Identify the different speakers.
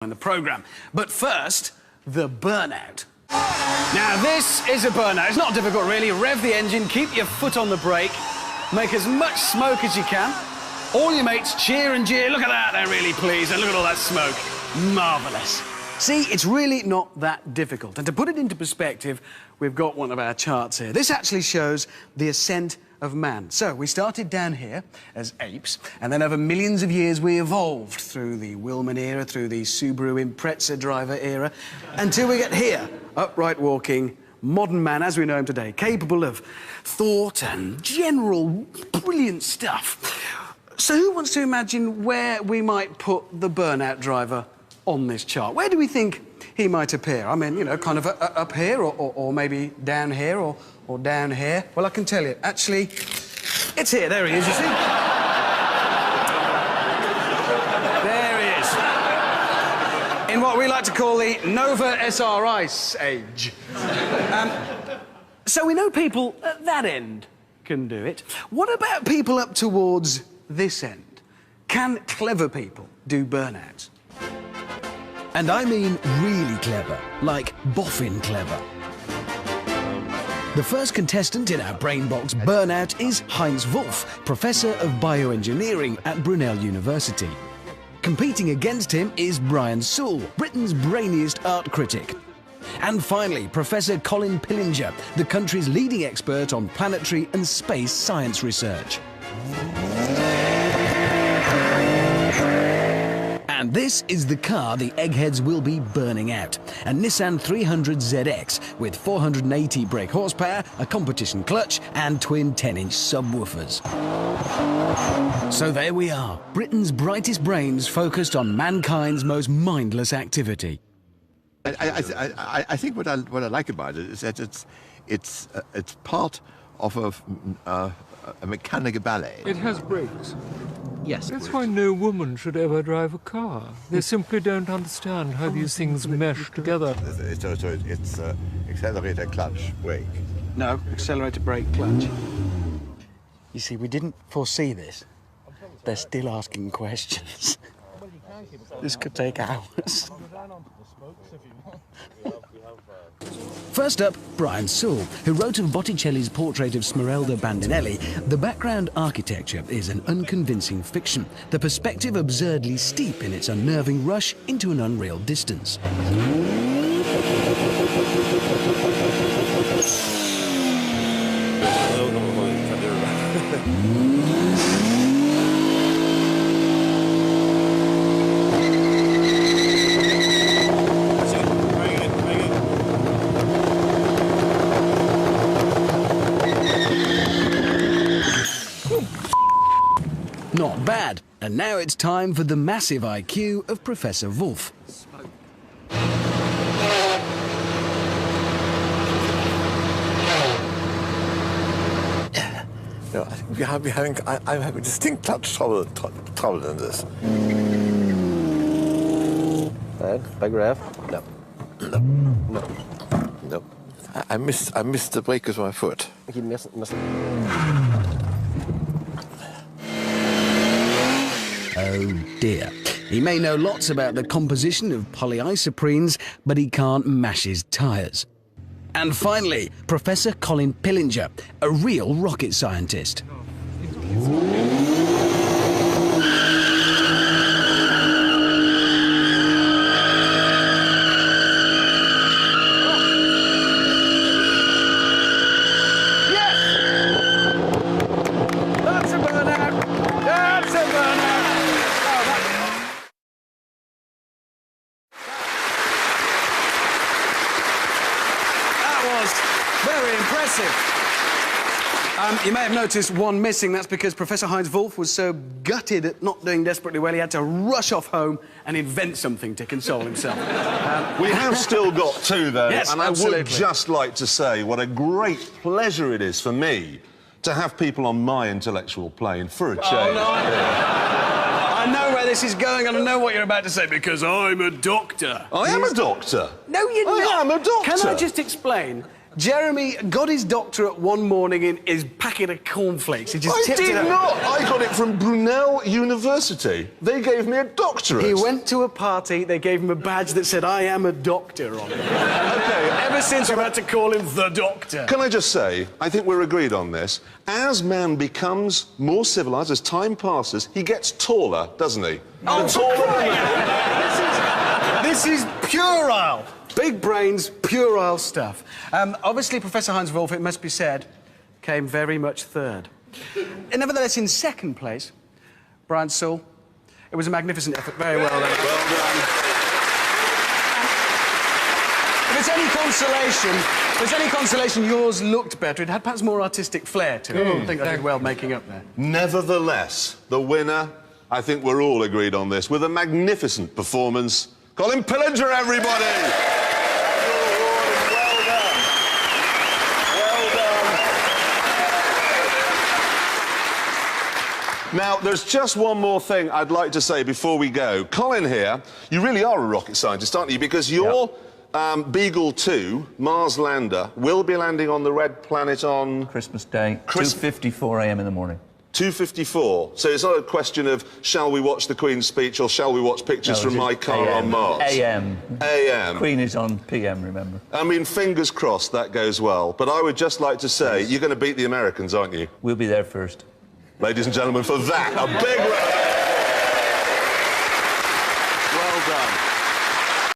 Speaker 1: in the programme. But first, the burnout. Now, this is a burnout. It's not difficult, really. Rev the engine, keep your foot on the brake, make as much smoke as you can. All your mates cheer and jeer. Look at that, they're really pleased. And look at all that smoke. Marvellous. See, it's really not that difficult. And to put it into perspective, we've got one of our charts here. This actually shows the ascent of man. So, we started down here as apes, and then over millions of years we evolved through the Willman era, through the Subaru Impreza driver era, until we get here, upright walking, modern man as we know him today, capable of thought and general brilliant stuff. So who wants to imagine where we might put the burnout driver on this chart? Where do we think he might appear? I mean, you know, kind of up here, or maybe down here, or down here. Well, I can tell you, actually, it's here. There he is, you see? There he is. In what we like to call the Nova SR Ice age. So we know people at that end can do it. What about people up towards this end? Can clever people do burnouts?
Speaker 2: And I mean really clever, like Boffin clever. The first contestant in our Brainbox Burnout is Heinz Wolf, Professor of Bioengineering at Brunel University. Competing against him is Brian Sewell, Britain's brainiest art critic. And finally, Professor Colin Pillinger, the country's leading expert on planetary and space science research. And this is the car the eggheads will be burning out. A Nissan 300ZX with 480 brake horsepower, a competition clutch and twin 10-inch subwoofers. So there we are, Britain's brightest brains focused on mankind's most mindless activity.
Speaker 3: I think what I like about it is that it's part of a mechanical ballet.
Speaker 4: It has brakes.
Speaker 3: Yes.
Speaker 4: That's why no woman should ever drive a car. They simply don't understand how these things mesh together.
Speaker 3: It's accelerator, clutch, brake.
Speaker 1: No, accelerator, brake, clutch. You see, we didn't foresee this. They're still asking questions. This could take hours.
Speaker 2: First up, Brian Sewell, who wrote of Botticelli's portrait of Smeralda Bandinelli. The background architecture is an unconvincing fiction, the perspective absurdly steep in its unnerving rush into an unreal distance. Not bad. And now it's time for the massive IQ of Professor Wolf.
Speaker 3: No, I think I'm having distinct clutch trouble in this.
Speaker 5: Right, big rev. No.
Speaker 3: No. No. No. I missed the brake with my foot.
Speaker 5: I keep missing.
Speaker 2: Oh dear. He may know lots about the composition of polyisoprenes, but he can't mash his tyres. And finally, Professor Colin Pillinger, a real rocket scientist.
Speaker 1: That's a burnout! That's a burnout! Very impressive. You may have noticed one missing. That's because Professor Heinz Wolf was so gutted at not doing desperately well, he had to rush off home and invent something to console himself.
Speaker 6: We have still got two, though,
Speaker 1: yes,
Speaker 6: and
Speaker 1: absolutely.
Speaker 6: I would just like to say what a great pleasure it is for me to have people on my intellectual plane for a change.
Speaker 1: Oh, no, I know where this is going, and I know what you're about to say, because I'm a doctor.
Speaker 6: I am a doctor.
Speaker 1: No, you're not.
Speaker 6: I am a doctor.
Speaker 1: Can I just explain? Jeremy got his doctorate one morning in his packet of cornflakes. He just
Speaker 6: I
Speaker 1: tipped
Speaker 6: did
Speaker 1: it up.
Speaker 6: not. I got it from Brunel University. They gave me a doctorate.
Speaker 1: He went to a party, they gave him a badge that said, I am a doctor on it.
Speaker 6: Okay.
Speaker 1: Ever since, we've had to call him the Doctor.
Speaker 6: Can I just say, I think we're agreed on this. As man becomes more civilised, as time passes, he gets taller, doesn't he?
Speaker 1: Oh,
Speaker 6: The taller the man.
Speaker 1: This is puerile. Big brains, puerile stuff. Obviously, Professor Heinz Wolff, it must be said, came very much third. Nevertheless, in second place, Brian Saul. It was a magnificent effort. Very well done.
Speaker 6: Well done.
Speaker 1: If it's any consolation, yours looked better. It had perhaps more artistic flair to it. I think I did well making up there.
Speaker 6: Nevertheless, the winner, I think we're all agreed on this, with a magnificent performance. Colin Pillinger, everybody! Well done. Well done. Now, there's just one more thing I'd like to say before we go. Colin here, you really are a rocket scientist, aren't you? Because your Beagle 2, Mars lander, will be landing on the red planet on...
Speaker 7: Christmas Day, 2:54 a.m. in the morning.
Speaker 6: 2:54. So it's not a question of shall we watch the Queen's speech or shall we watch pictures from my car on Mars?
Speaker 7: AM.
Speaker 6: AM.
Speaker 7: Queen is on PM, remember?
Speaker 6: I mean, fingers crossed that goes well. But I would just like to say, you're going to beat the Americans, aren't you?
Speaker 7: We'll be there first.
Speaker 6: Ladies and gentlemen, for that, a big round. Well done.